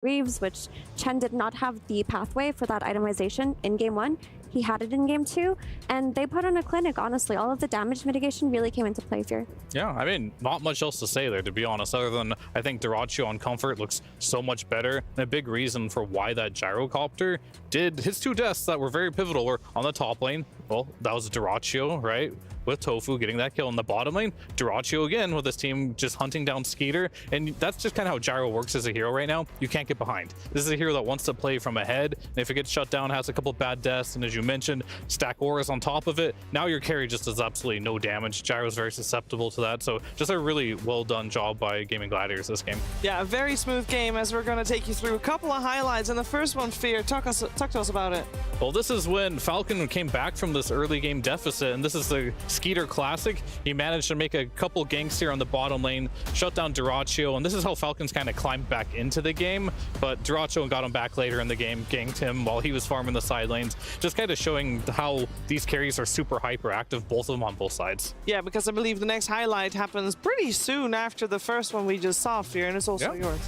Reeves, which Chen did not have the pathway for that itemization in game 1. He had it in game 2, and they put on a clinic, honestly. All of the damage mitigation really came into play here. Yeah, I mean, not much else to say there, to be honest, other than I think Dyrachyo on Comfort looks so much better. And a big reason for why that Gyrocopter did his 2 deaths that were very pivotal were on the top lane. Well, that was Dyrachyo, right? With Tofu getting that kill in the bottom lane. Dyrachyo again with his team just hunting down Skeeter. And that's just kind of how Gyro works as a hero right now. You can't get behind. This is a hero that wants to play from ahead. And if it gets shut down, has a couple bad deaths, and as you mentioned, stack auras on top of it, now your carry just does absolutely no damage. Gyro's very susceptible to that. So just a really well done job by Gaming Gladiators this game. Yeah, a very smooth game as we're going to take you through a couple of highlights. And the first one, Fear, talk to us about it. Well, this is when Falcon came back from this early game deficit, and this is the Skeeter Classic. He managed to make a couple ganks here on the bottom lane, shut down Dyrachyo, and this is how Falcons kind of climbed back into the game. But Dyrachyo got him back later in the game, ganked him while he was farming the side lanes, just kind of showing how these carries are super hyperactive, both of them on both sides. Yeah, because I believe the next highlight happens pretty soon after the first one we just saw, Fear, and it's also yours.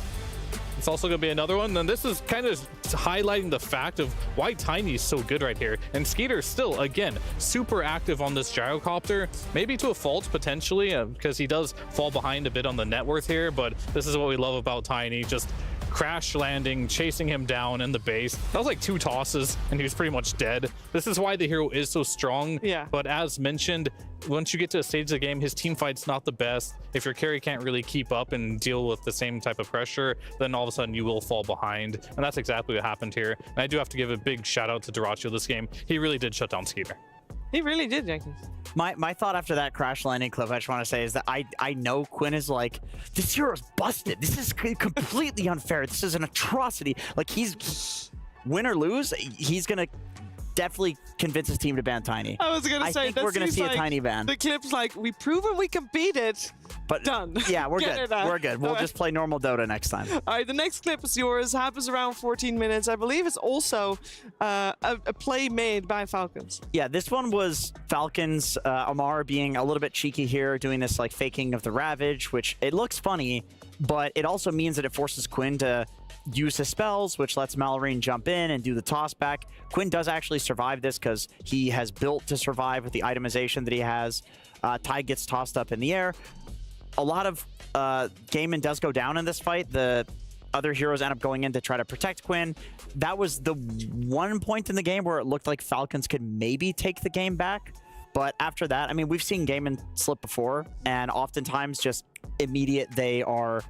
It's also going to be another one, and this is kind of highlighting the fact of why Tiny is so good right here. And Skeeter still, again, super active on this Gyrocopter, maybe to a fault potentially, because he does fall behind a bit on the net worth here, but this is what we love about Tiny, just crash landing, chasing him down in the base. That was like 2 tosses, and he was pretty much dead. This is why the hero is so strong. Yeah. But as mentioned, once you get to a stage of the game, his team fight's not the best. If your carry can't really keep up and deal with the same type of pressure, then all of a sudden you will fall behind. And that's exactly what happened here. And I do have to give a big shout out to Dyrachyo this game. He really did shut down Skeeter. He really did, Jenkins. My thought after that crash landing clip, I just want to say, is that I know Quinn is like, this hero's busted. This is completely unfair. This is an atrocity. Like, win or lose, he's going to definitely convince his team to ban Tiny. I was going to say, I think we're going to see a Tiny ban. The clip's like, we've proven we can beat it. But done. Yeah, we're good. We're good. We'll just play normal Dota next time. All right, the next clip is yours. Happens around 14 minutes. I believe it's also a play made by Falcons. Yeah, this one was Falcons. Amar being a little bit cheeky here, doing this like faking of the Ravage, which it looks funny, but it also means that it forces Quinn to use his spells, which lets Malorine jump in and do the toss back. Quinn does actually survive this because he has built to survive with the itemization that he has. Tide gets tossed up in the air. A lot of Gaiman does go down in this fight. The other heroes end up going in to try to protect Quinn. That was the one point in the game where it looked like Falcons could maybe take the game back. But after that, I mean, we've seen Gaiman slip before, and oftentimes just immediate, they're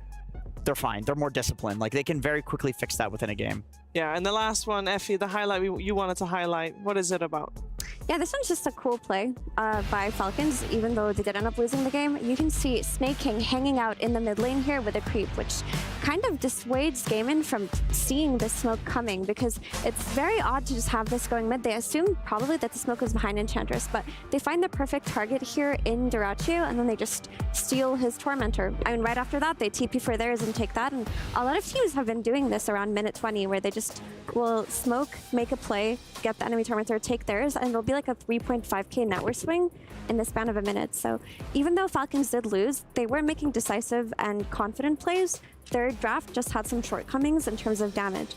fine. They're more disciplined. Like, they can very quickly fix that within a game. Yeah, and the last one, Effie, the highlight you wanted to highlight, what is it about? Yeah, this one's just a cool play by Falcons, even though they did end up losing the game. You can see Snake King hanging out in the mid lane here with a creep, which kind of dissuades Gaiman from seeing the smoke coming, because it's very odd to just have this going mid. They assume probably that the smoke was behind Enchantress, but they find the perfect target here in Dyrachyo, and then they just steal his Tormentor. I mean, right after that, they TP for theirs and take that, and a lot of teams have been doing this around minute 20, where they just will smoke, make a play, get the enemy Tormentor, take theirs, and it'll be like a 3.5k net worth swing in the span of a minute. So even though Falcons did lose, they were making decisive and confident plays. Their draft just had some shortcomings in terms of damage.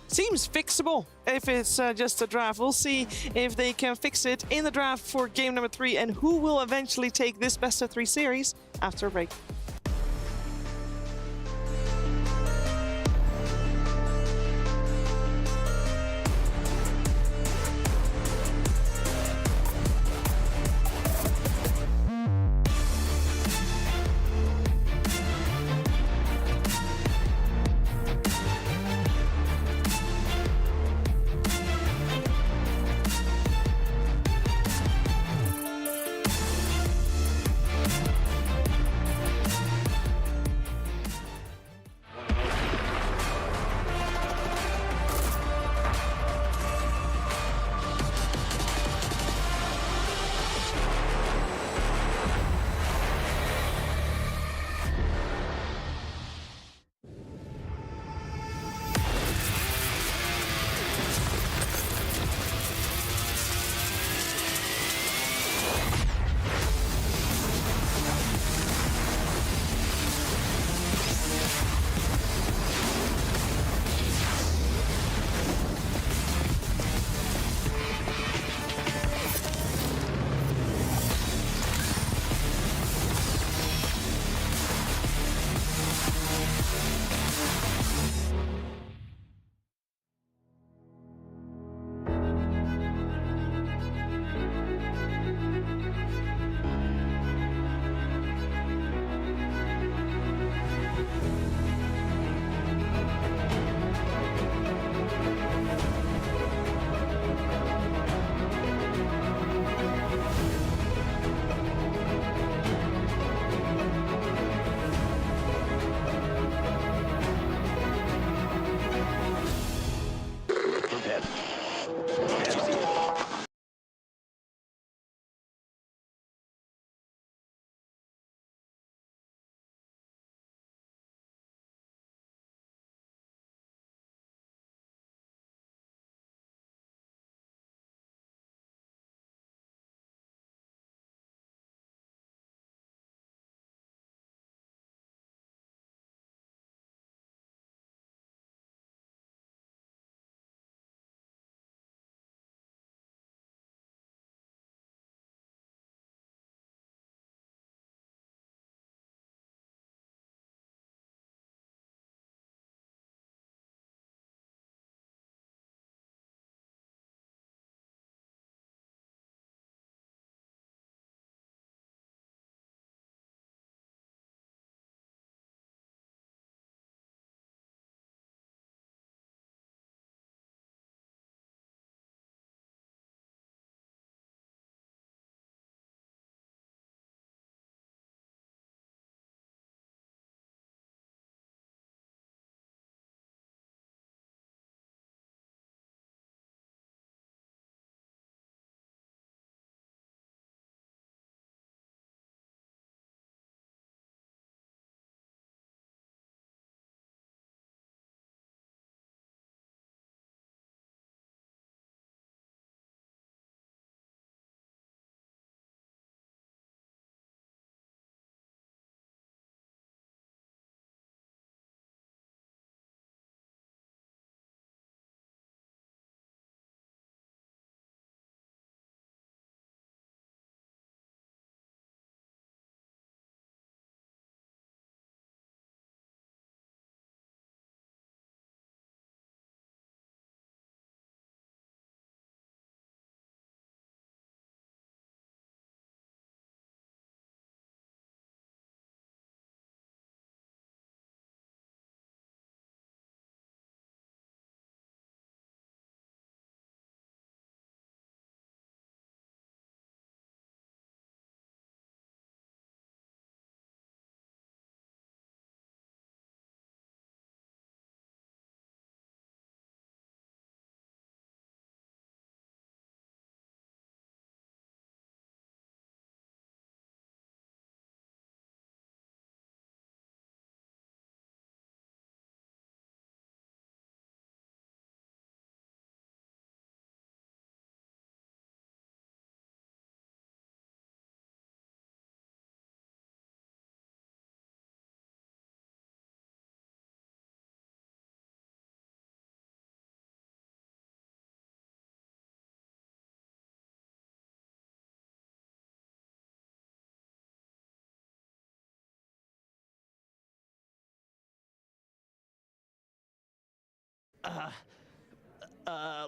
Seems fixable if it's just a draft. We'll see if they can fix it in the draft for game number 3 and who will eventually take this best of 3 series after a break.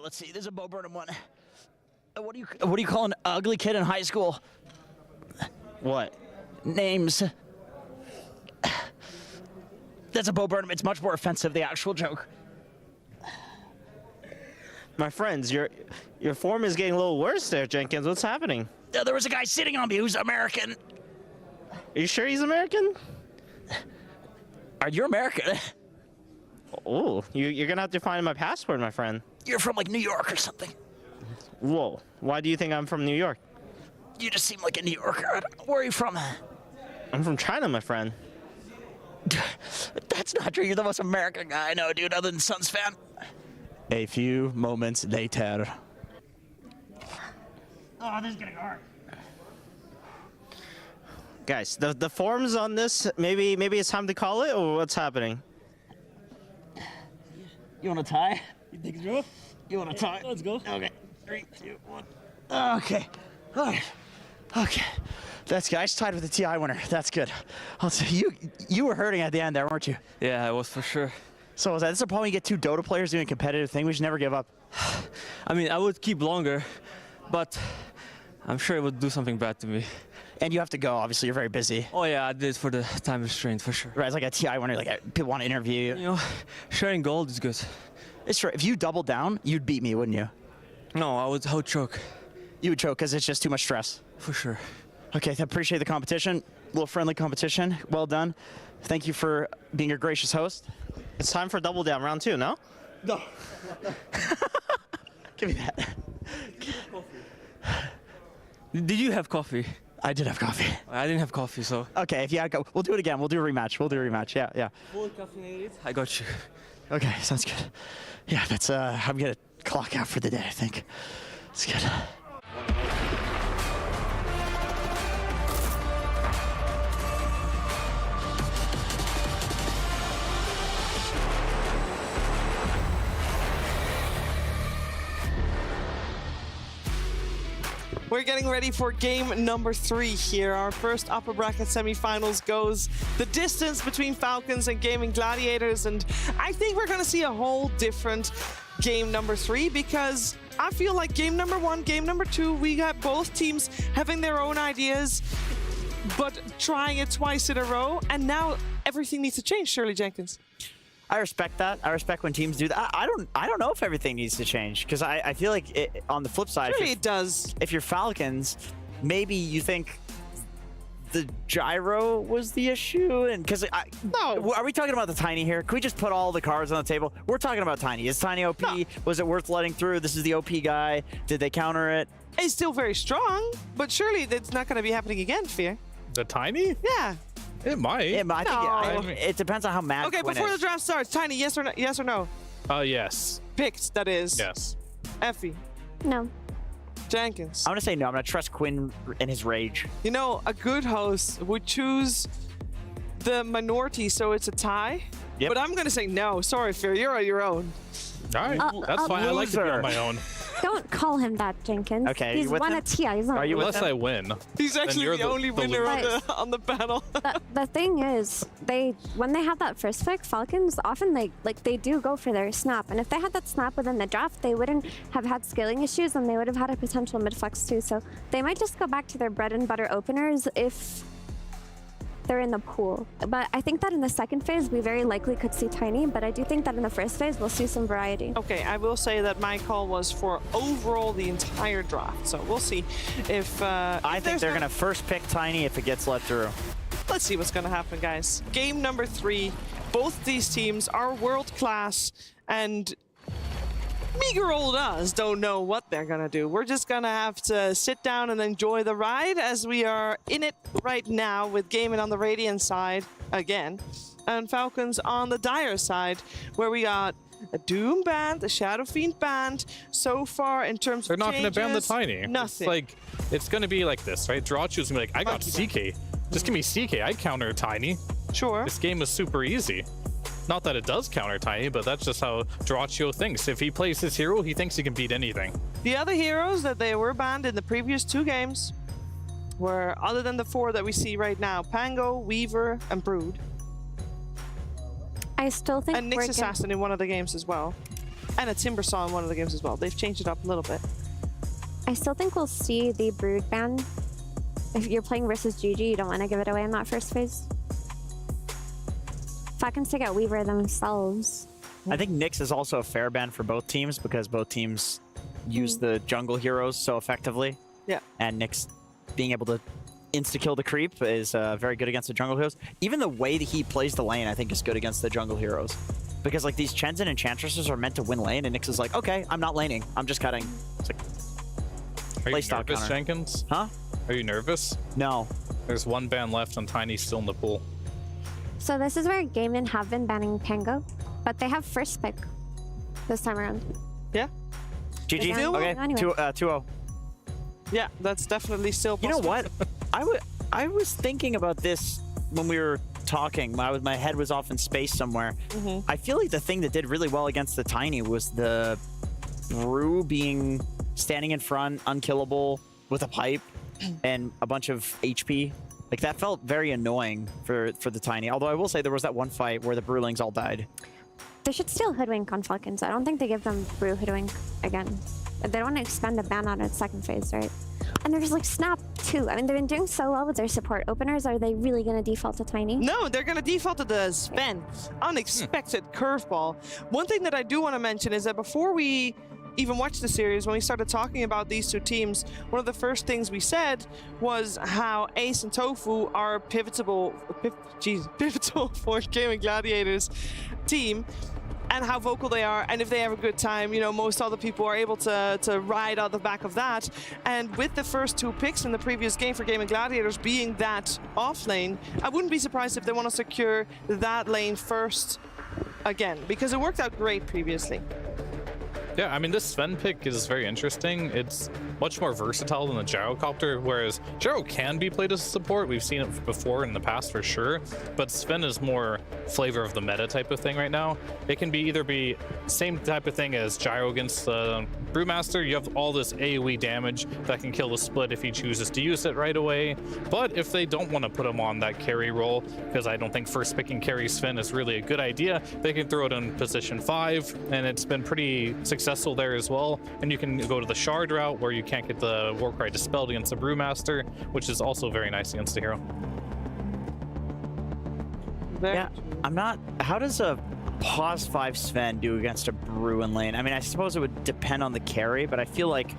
Let's see. There's a Bo Burnham one. What do you call an ugly kid in high school? What? Names. That's a Bo Burnham. It's much more offensive, the actual joke. My friends, your form is getting a little worse there, Jenkins. What's happening? There was a guy sitting on me who's American. Are you sure he's American? Are you American? Oh, you're gonna have to find my passport, my friend. You're from like New York or something. Whoa, why do you think I'm from New York? You just seem like a New Yorker. Where are you from? I'm from China, my friend. That's not true. You're the most American guy I know, dude, other than Suns fan. A few moments later. Oh, this is getting hard. Guys, the forms on this, maybe it's time to call it, or what's happening? You want to tie? You think so? You want to tie? Let's go. Okay. 3, 2, 1. Okay. All right. Okay. That's good. I just tied with the TI winner. That's good. I'll say you were hurting at the end there, weren't you? Yeah, I was for sure. So is that this is a problem? You get 2 Dota players doing a competitive thing. We should never give up. I mean, I would keep longer, but I'm sure it would do something bad to me. And you have to go. Obviously, you're very busy. Oh yeah, I did for the time restraint for sure. Right, it's like a TI winner. Like people want to interview you. You know, sharing gold is good. It's true. If you doubled down, you'd beat me, wouldn't you? No, I would choke You would choke because it's just too much stress. for sure. Okay, I appreciate the competition. A little friendly competition. Well done. Thank you for being a gracious host. It's time for double down round 2, no? No. Give me that. Did you have coffee? I did have coffee. I didn't have coffee, so. Okay, if you had we'll do it again. We'll do a rematch. Yeah, yeah. Fully caffeinated. I got you. Okay, sounds good. Yeah, that's I'm gonna clock out for the day, I think. It's good. We're getting ready for game number 3 here. Our first upper bracket semifinals goes the distance between Falcons and Gaming Gladiators, and I think we're going to see a whole different game number 3 because I feel like game number 1, game number 2, we got both teams having their own ideas, but trying it twice in a row, and now everything needs to change, Shirley Jenkins. I respect that. I respect when teams do that. I don't know if everything needs to change because I feel like on the flip side, Surely it does. if you're Falcons, maybe you think the gyro was the issue, and because No. are we talking about the Tiny here? Can we just put all the cards on the table? We're talking about Tiny. Is Tiny OP? No. Was it worth letting through? This is the OP guy. Did they counter it? It's still very strong, but surely that's not going to be happening again, Fear. The Tiny? Yeah. It might. Yeah, but I think No. it depends on how mad. Okay, Quinn before is. the draft starts, Tiny, yes or no? Yes or no? Yes. Picked, that is. Yes. Effie, No. Jenkins. I'm gonna say no. I'm gonna trust Quinn in his rage. You know, a good host would choose the minority, so it's a tie. Yep. But I'm gonna say no. Sorry, Fear, you're on your own. All right. That's fine. I like to be loser. on my own. Don't call him that, Jenkins. Okay, He's you with won him? a TI. He's not. Are you with Unless him? I win. He's actually you're the the- only the winner loser. on the panel. The thing is, when they have that first pick, Falcons often they do go for their snap, and if they had that snap within the draft, they wouldn't have had scaling issues, and they would have had a potential mid flex too. So they might just go back to their bread and butter openers if they're in the pool. But I think that in the second phase, we very likely could see Tiny, but I do think that in the first phase, we'll see some variety. Okay, I will say that my call was for overall the entire draft, so we'll see if. I think they're gonna first pick Tiny if it gets let through. Let's see what's gonna happen, guys. Game number 3. Both these teams are world class, and meager old us don't know what they're gonna do. We're just gonna have to sit down and enjoy the ride as we are in it right now with Gaming on the Radiant side again, and Falcons on the Dire side, where we got a Doom band, a Shadow Fiend band. So far, in terms They're of not going to ban the changes, Tiny. Nothing. It's going to be like this, right? Drawchu's going to be like, I got Monkey CK. Just give me CK. I counter Tiny. Sure. This game is super easy. Not that it does counter Tiny, but that's just how Drawchu thinks. If he plays his hero, he thinks he can beat anything. The other heroes that they were banned in the previous 2 games were, other than the 4 that we see right now, Pango, Weaver, and Brood. I still think And we're Nyx Assassin in one of the games as well. And a Timbersaw in one of the games as well. They've changed it up a little bit. I still think we'll see the Brood ban. If you're playing versus GG, you don't want to give it away in that first phase. Falcons take out Weaver themselves. I think Nyx is also a fair ban for both teams because both teams use the jungle heroes so effectively. Yeah. And Nyx being able to insta-kill the creep is very good against the jungle heroes. Even the way that he plays the lane, I think, is good against the jungle heroes. Because like these Chens and Enchantresses are meant to win lane, and Nyx is like, okay, I'm not laning. I'm just cutting. It's like, Are play you style nervous, counter. Jenkins? Huh? Are you nervous? No. There's one ban left and Tiny's still in the pool. So this is where Gaimin have been banning Pango, but they have first pick this time around. Yeah. GG. Still? Okay. Anyway. 2-0. Yeah, that's definitely still You know possible. what? I was thinking about this when we were talking. My head was off in space somewhere. I feel like the thing that did really well against the Tiny was the Brew being standing in front, unkillable with a pipe and a bunch of HP. Like that felt very annoying for the Tiny. Although I will say there was that one fight where the Brewlings all died. They should steal Hoodwink on Falcons. I don't think they give them Brew Hoodwink again. They don't want to expend a ban on its second phase, right? And there's like Snap too. I mean, they've been doing so well with their support openers. Are they really going to default to Tiny? No, they're going to default to the Sven. Unexpected curveball. One thing that I do want to mention is that before we even watched the series, when we started talking about these two teams, one of the first things we said was how Ace and Tofu are pivotal for Gaming Gladiators team, and how vocal they are, and if they have a good time, you know, most other people are able to ride on the back of that. And with the first two picks in the previous game for Gaming Gladiators being that off lane, I wouldn't be surprised if they want to secure that lane first again, because it worked out great previously. Yeah, I mean, this Sven pick is very interesting. It's much more versatile than the Gyrocopter, whereas Gyro can be played as a support. We've seen it before in the past for sure, but Sven is more flavor of the meta type of thing right now. It can be either be same type of thing as Gyro against the Brewmaster. You have all this AoE damage that can kill the split if he chooses to use it right away. But if they don't want to put him on that carry role, because I don't think first picking carry Sven is really a good idea, they can throw it in position 5, and it's been pretty successful there as well. And you can go to the Shard route where you can't get the Warcry dispelled against the Brewmaster, which is also very nice against the hero. Yeah, I'm not. How does a pause 5 Sven do against a Brew in lane? I mean, I suppose it would depend on the carry, but I feel like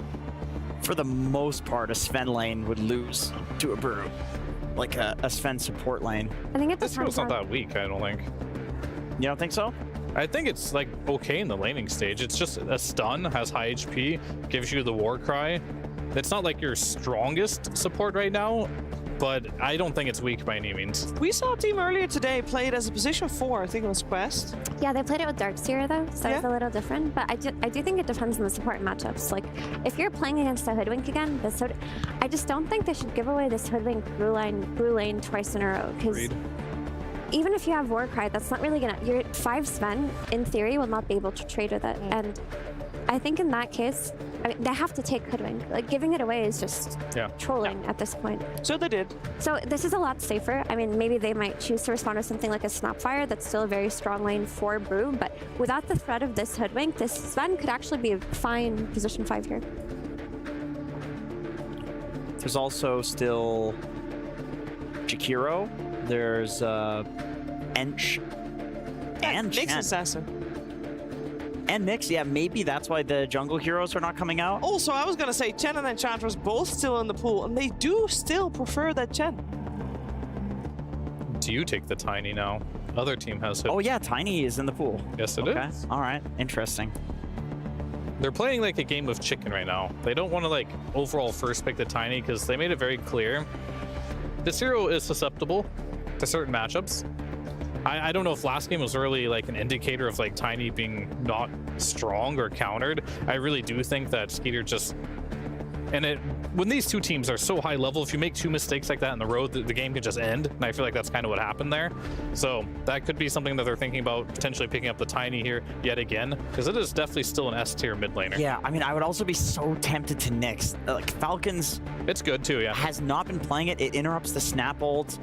for the most part, a Sven lane would lose to a Brew, like a Sven support lane. I think it This hero's depends not on... that weak, I don't think. You don't think so? I think it's like okay in the laning stage. It's just a stun, has high HP, gives you the Warcry. It's not like your strongest support right now, but I don't think it's weak by any means. We saw a team earlier today play it as a position 4, I think it was Quest. Yeah, they played it with Darkseer though, so Yeah. it's a little different. But I do think it depends on the support matchups. Like, if you're playing against a Hoodwink again, I just don't think they should give away this Hoodwink Brew lane twice in a row. Because Agreed. even if you have Warcry, that's not really gonna... Your 5 Sven, in theory, will not be able to trade with it. And I think in that case, I mean, they have to take Hoodwink. Like, giving it away is just trolling at this point. So they did. So this is a lot safer. I mean, maybe they might choose to respond to something like a Snapfire that's still a very strong lane for Brew, but without the threat of this Hoodwink, this Sven could actually be a fine position 5 here. There's also still Jakiro. There's Ench and Nyx Chen. Assassin. And Nyx, yeah, maybe that's why the jungle heroes are not coming out. Also, I was going to say Chen and Enchantress both still in the pool, and they do still prefer that Chen. Do you take the Tiny now? Other team has hit. Oh yeah, Tiny is in the pool. Yes, it Okay, is. all right, interesting. They're playing like a game of chicken right now. They don't want to like overall first pick the Tiny because they made it very clear. This hero is susceptible to certain matchups. I don't know if last game was really like an indicator of like Tiny being not strong or countered. I really do think that Skeeter just And when these two teams are so high level, if you make 2 mistakes like that in the road, the game can just end. And I feel like that's kind of what happened there. So that could be something that they're thinking about, potentially picking up the Tiny here yet again, because it is definitely still an S tier mid laner. Yeah, I mean, I would also be so tempted to Nyx. Like, Falcons It's good too, yeah. has not been playing it. It interrupts the snap ult.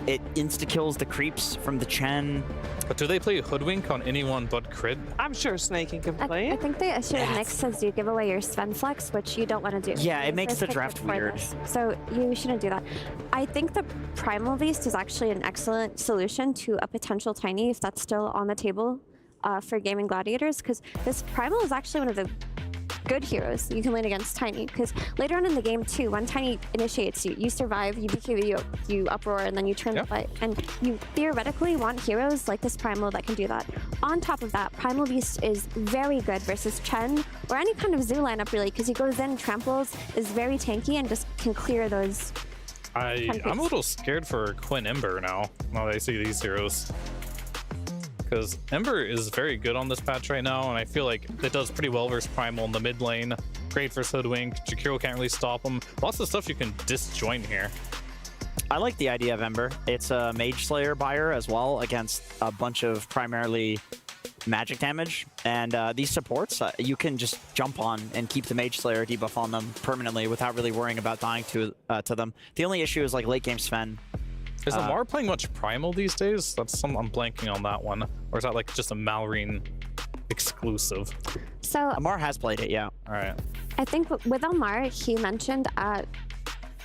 It insta-kills the creeps from the Chen. But do they play Hoodwink on anyone but Crit? I'm sure Snaking can play I it. think the issue with Nyx is you give away your Sven Flex, which you don't want to do. Yeah, it You makes first the picked draft it for weird. this. So you shouldn't do that. I think the Primal Beast is actually an excellent solution to a potential Tiny if that's still on the table for Gaming Gladiators, because this Primal is actually one of the good heroes you can lane against Tiny, because later on in the game too, when Tiny initiates you, you survive, you BKB, you uproar, and then you turn the fight. And you theoretically want heroes like this Primal that can do that. On top of that, Primal Beast is very good versus Chen, or any kind of Zoo lineup really, because he goes in, tramples, is very tanky, and just can clear those. I'm a little scared for Quinn Ember now that I see these heroes. Because Ember is very good on this patch right now, and I feel like it does pretty well versus Primal in the mid lane. Great versus Hoodwink. Jakiro can't really stop him. Lots of stuff you can disjoint here. I like the idea of Ember. It's a Mage Slayer buyer as well against a bunch of primarily magic damage. And these supports, you can just jump on and keep the Mage Slayer debuff on them permanently without really worrying about dying to them. The only issue is like late game Sven. Is Amar playing much Primal these days? I'm blanking on that one. Or is that like just a Malrine exclusive? So Amar has played it, yeah. All right. I think with Omar, he mentioned at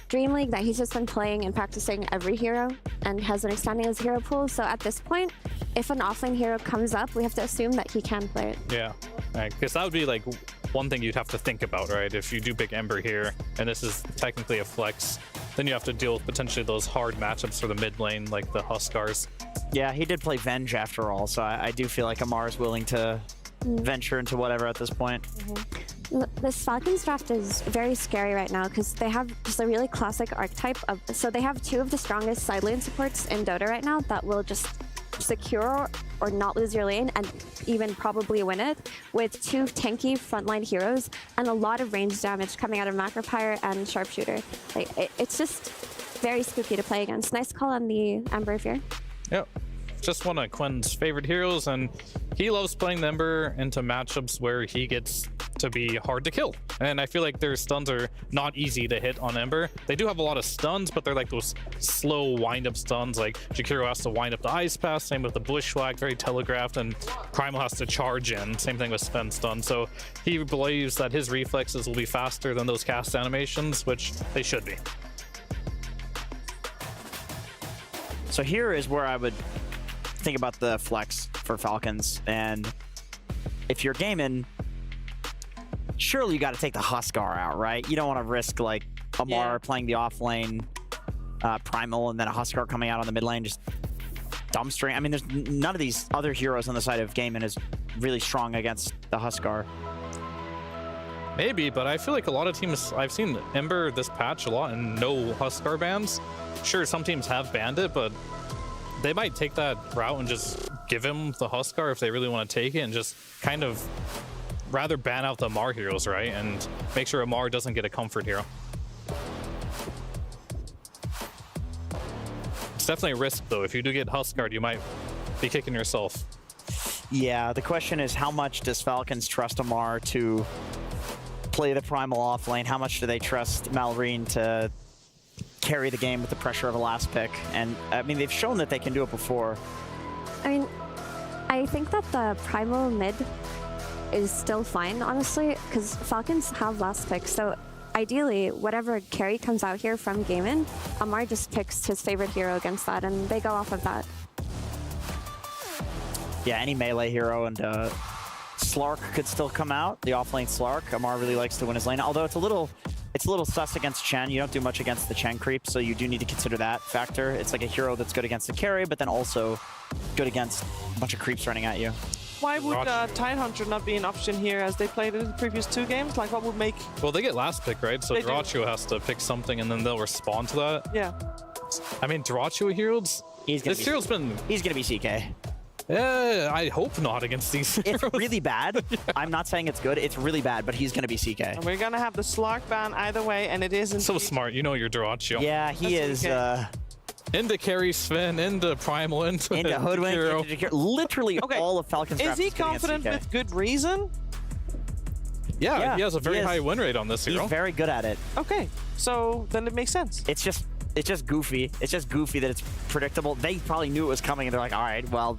Dream League that he's just been playing and practicing every hero and has an expanding his hero pool. So at this point, if an offlane hero comes up, we have to assume that he can play it. Yeah. Because that would be like one thing you'd have to think about, right? If you do pick Ember here, and this is technically a flex, then you have to deal with potentially those hard matchups for the mid lane, like the Huskars. Yeah, he did play Venge after all, so I do feel like Amar is willing to venture into whatever at this point. This Falcons draft is very scary right now because they have just a really classic archetype of. So they have 2 of the strongest side lane supports in Dota right now that will just secure or not lose your lane and even probably win it, with 2 tanky frontline heroes and a lot of range damage coming out of Macropyre and Sharpshooter. Like, it's just very spooky to play against. Nice call on the Ember here. Yep. Just one of Quinn's favorite heroes, and he loves playing the Ember into matchups where he gets to be hard to kill. And I feel like their stuns are not easy to hit on Ember. They do have a lot of stuns, but they're like those slow wind-up stuns. Like Jakiro has to wind up the Ice Pass, same with the Bushwhack, very telegraphed, and Primal has to charge in. Same thing with Sven stun. So he believes that his reflexes will be faster than those cast animations, which they should be. So here is where I would think about the flex for Falcons, and if you're gaming, surely you got to take the Huskar out, right? You don't want to risk like Amar playing the off lane Primal and then a Huskar coming out on the mid lane just dumbstering. I mean, there's none of these other heroes on the side of gaming is really strong against the Huskar. Maybe, but I feel like a lot of teams, I've seen Ember this patch a lot and no Huskar bans. Sure, some teams have banned it, but they might take that route and just give him the Huskar if they really want to take it, and just kind of rather ban out the Amar heroes, right? And make sure Amar doesn't get a comfort hero. It's definitely a risk, though. If you do get Huskard, you might be kicking yourself. Yeah, the question is, how much does Falcons trust Amar to play the Primal off lane? How much do they trust Malrine to carry the game with the pressure of a last pick? And I mean, they've shown that they can do it before. I mean, I think that the Primal mid is still fine, honestly, because Falcons have last pick. So ideally, whatever carry comes out here from Gaimin, Amar just picks his favorite hero against that, and they go off of that. Yeah, any melee hero, and Slark could still come out. The offlane Slark. Amar really likes to win his lane, although it's a little sus against Chen. You don't do much against the Chen creep, so you do need to consider that factor. It's like a hero that's good against the carry, but then also good against a bunch of creeps running at you. Why would Tidehunter not be an option here as they played it in the previous 2 games? Like, what would make... Well, they get last pick, right? So They do. Dyrachyo has to pick something, and then they'll respond to that. Yeah. I mean, Dyrachyo heroes, He's gonna this hero's been... be CK. I hope not against these. It's really bad. I'm not saying it's good. It's really bad, but he's going to be CK. And we're gonna have the Slark ban either way, and it isn't So smart. You know your Dyrachyo. Yeah, he That's is okay. Into carry Sven, into Primal, into Hoodwink, Hero. into literally Okay. all of Falcon's Is draft he getting against confident CK. with good reason? Yeah, he has a very he is. high win rate on this He's hero. very good at it. Okay, so then it makes sense. It's just goofy. It's just goofy that it's predictable. They probably knew it was coming, and they're like, all right, well,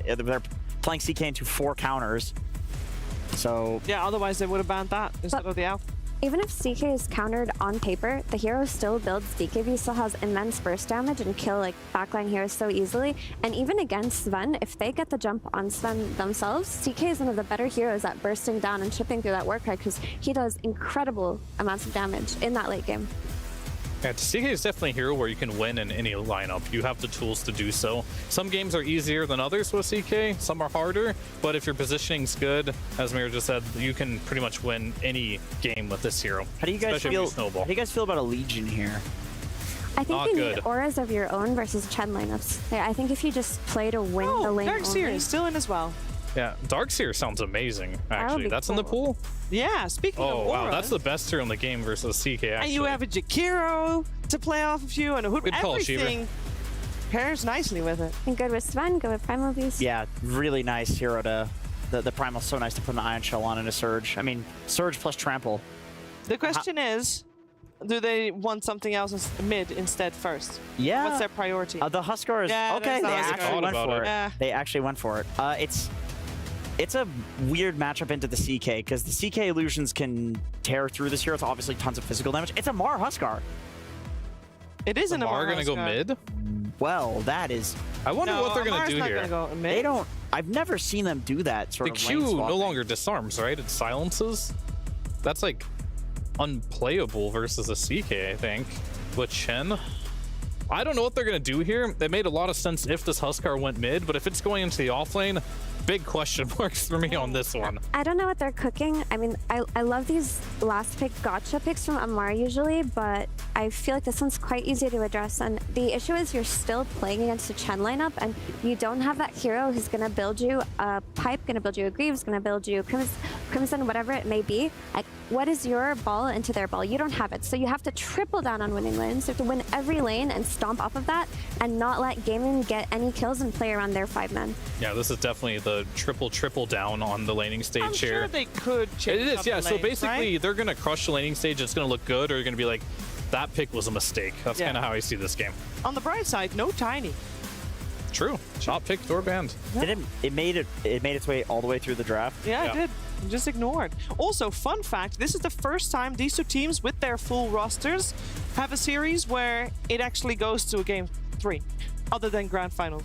they're playing CK into 4 counters. So Yeah, otherwise they would have banned that instead of the Alpha. Even if CK is countered on paper, the hero still builds DKV, still has immense burst damage and kill like backline heroes so easily. And even against Sven, if they get the jump on Sven themselves, CK is one of the better heroes at bursting down and chipping through that Warcry because he does incredible amounts of damage in that late game. Yeah, CK is definitely a hero where you can win in any lineup. You have the tools to do so. Some games are easier than others with CK, some are harder, but if your positioning's good, as Mira just said, you can pretty much win any game with this hero. how do you guys especially if feel? you snowball. How do you guys feel about a Legion here? I think Not you good. need auras of your own versus Chen lineups. Yeah, I think if you just play to win the Oh, lane Darkseer only, is still in as well. Yeah, Darkseer sounds amazing, actually. be That's in the cool. pool? Yeah, speaking of Oh, wow, auras, that's the best hero in the game versus CK, actually. and you have a Jakiro to play off of you, and a Hood. Good call, Shiver. Everything pairs nicely with it. and good with Sven, good with Primal Beast. Yeah, really nice hero to. The Primal's so nice to put an Ion Shell on and a Surge. I mean, Surge plus Trample. The question is, do they want something else mid instead first? Yeah. What's their priority? The Huskar is Yeah, okay. there's They the Huskar. actually Thought went about for it. it. Yeah. They actually went for it. It's a weird matchup into the CK because the CK illusions can tear through this hero. It's obviously tons of physical damage. It's a Mar Huskar. It is an Amar gonna go mid? Well, that is. I wonder what they're gonna do not here. Gonna go mid. They don't. I've never seen them do that sort The of Q lane swap no thing. longer disarms, right? It silences. That's like unplayable versus a CK, I think. With Chen. I don't know what they're gonna do here. It made a lot of sense if this Huskar went mid, but if it's going into the offlane, big question marks for me on this one. I don't know what they're cooking. I mean, I love these last pick gotcha picks from Amar usually, but I feel like this one's quite easy to address. And the issue is you're still playing against a Chen lineup, and you don't have that hero who's going to build you a Pipe, going to build you a Greaves, going to build you Crimson, whatever it may be. Like, what is your ball into their ball? You don't have it. So you have to triple down on winning lanes. You have to win every lane and stomp off of that and not let Gaming get any kills and play around their 5 men. Yeah, this is definitely the triple down on the laning stage I'm here. sure they could change It is, up yeah. the So lanes, basically, right? they're gonna crush the laning stage. It's gonna look good, or you're gonna be like, that pick was a mistake. That's Yeah. kind of how I see this game. On the bright side, no Tiny. True. Shot picked or banned. Did it made its way all the way through the draft. Yeah, Yeah. it did. Just ignored. Also, fun fact, this is the first time these two teams with their full rosters have a series where it actually goes to a game 3, other than grand finals.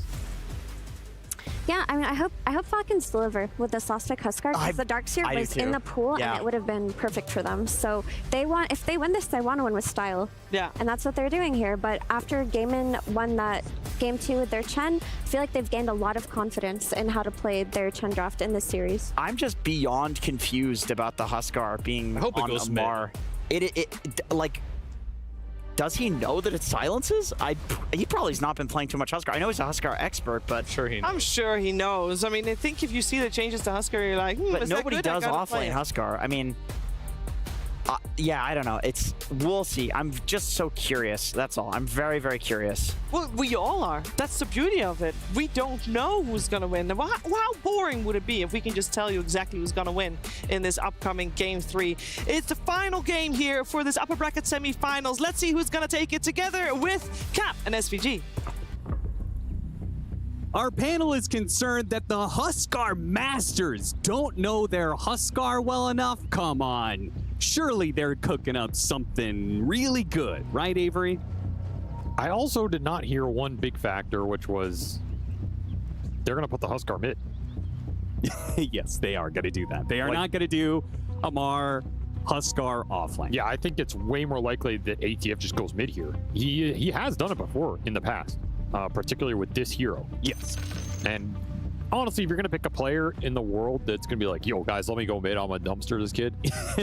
Yeah, I mean, I hope Falcons deliver with this last pick Huskar I because the Darkseer do was in too. the pool Yeah. and it would have been perfect for them. So if they win this, they want to win with style. Yeah. And that's what they're doing here. But after Gaimin won that game 2 with their Chen, I feel like they've gained a lot of confidence in how to play their Chen draft in this series. I'm just beyond confused about the Huskar being I hope it on goes Amar. Like, does he know that it silences? He probably has not been playing too much Huskar. I know he's a Huskar expert, but Sure, he knows. I'm sure he knows. I mean, I think if you see the changes to Huskar, you're like, but is that nobody good? I does gotta offlane play it. Huskar. I mean, yeah, I don't know. We'll see. I'm just so curious. That's all. I'm very, very curious. Well, we all are. That's the beauty of it. We don't know who's going to win. How boring would it be if we can just tell you exactly who's going to win in this upcoming Game 3? It's the final game here for this upper bracket semifinals. Let's see who's going to take it together with Cap and SVG. Our panel is concerned that the Huskar Masters don't know their Huskar well enough. Come on. Surely they're cooking up something really good, right, Avery? I also did not hear one big factor, which was they're going to put the Huskar mid. Yes, they are going to do that. They are not going to do Amar Huskar offlane. Yeah, I think it's way more likely that ATF just goes mid here. He has done it before in the past, particularly with this hero. Yes. And honestly, if you're going to pick a player in the world that's going to be like, yo, guys, let me go mid, I'm a dumpster this kid,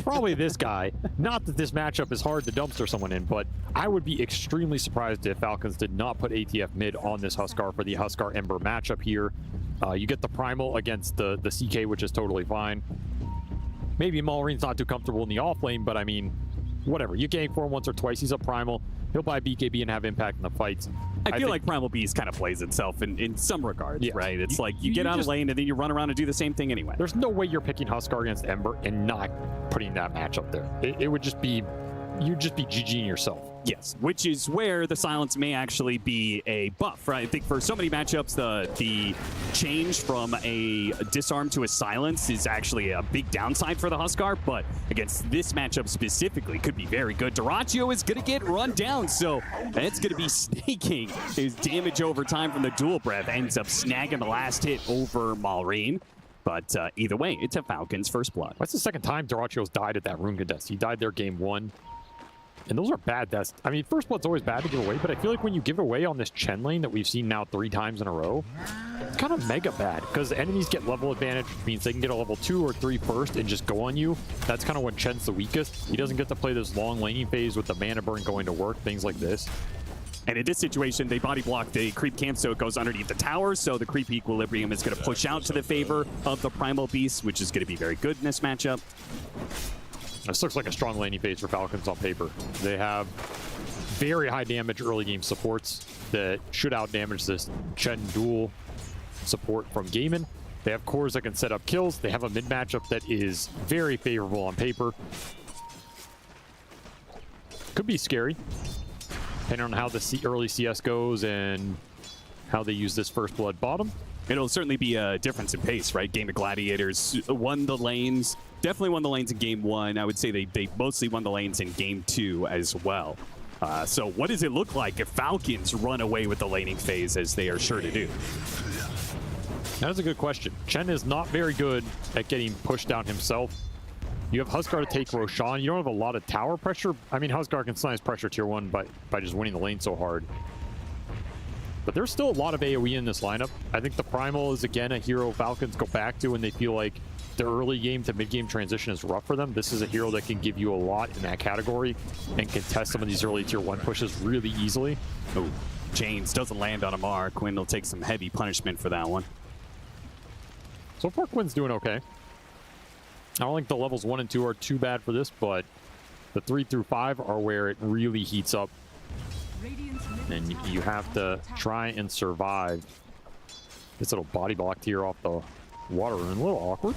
probably this guy. Not that this matchup is hard to dumpster someone in, but I would be extremely surprised if Falcons did not put ATF mid on this Huskar for the Huskar Ember matchup here. You get the Primal against the CK, which is totally fine. Maybe Malreen's not too comfortable in the off lane, but I mean, whatever. You gank for him once or twice, he's a Primal. He'll buy BKB and have impact in the fights. I feel like Primal Beast kind of plays itself in some regards, Yeah. right? It's like you get out of lane and then you run around and do the same thing anyway. There's no way you're picking Huskar against Ember and not putting that matchup there. It would just be, you'd just be GGing yourself. Yes, which is where the silence may actually be a buff, right? I think for so many matchups, the change from a disarm to a silence is actually a big downside for the Huskar, but against this matchup specifically could be very good. Dyrachyo is going to get run down, so it's going to be snaking his damage over time from the dual breath. Ends up snagging the last hit over Malreen. But either way, it's a Falcon's first blood. That's the second time Dyrachyo's died at that rune contest. He died there game 1. And those are bad deaths. I mean, first blood's always bad to give away, but I feel like when you give away on this Chen lane that we've seen now 3 times in a row, it's kind of mega bad because enemies get level advantage, which means they can get a level 2 or 3 first and just go on you. That's kind of when Chen's the weakest. He doesn't get to play this long laning phase with the mana burn going to work, things like this. And in this situation, they body block the creep camp, so it goes underneath the tower. So the creep equilibrium is going to push out to the favor of the Primal Beast, which is going to be very good in this matchup. This looks like a strong laning phase for Falcons on paper. They have very high damage early game supports that should out damage this Chen dual support from Gaimin. They have cores that can set up kills. They have a mid matchup that is very favorable on paper. Could be scary, depending on how the early CS goes and how they use this first blood bottom. It'll certainly be a difference in pace, right? Game of Gladiators won the lanes, definitely won the lanes in game 1. I would say they mostly won the lanes in game 2 as well. So what does it look like if Falcons run away with the laning phase, as they are sure to do? That is a good question. Chen is not very good at getting pushed down himself. You have Huskar to take Roshan. You don't have a lot of tower pressure. I mean, Huskar can slice pressure tier 1 by just winning the lane so hard. But there's still a lot of AoE in this lineup. I think the Primal is, again, a hero Falcons go back to when they feel like the early game to mid game transition is rough for them. This is a hero that can give you a lot in that category and can test some of these early tier 1 pushes really easily. Oh, James doesn't land on Amar. Quinn will take some heavy punishment for that one. So far, Quinn's doing okay. I don't think the levels 1 and 2 are too bad for this, but the 3 through 5 are where it really heats up. And you have to try and survive this little body block here off the water rune. A little awkward.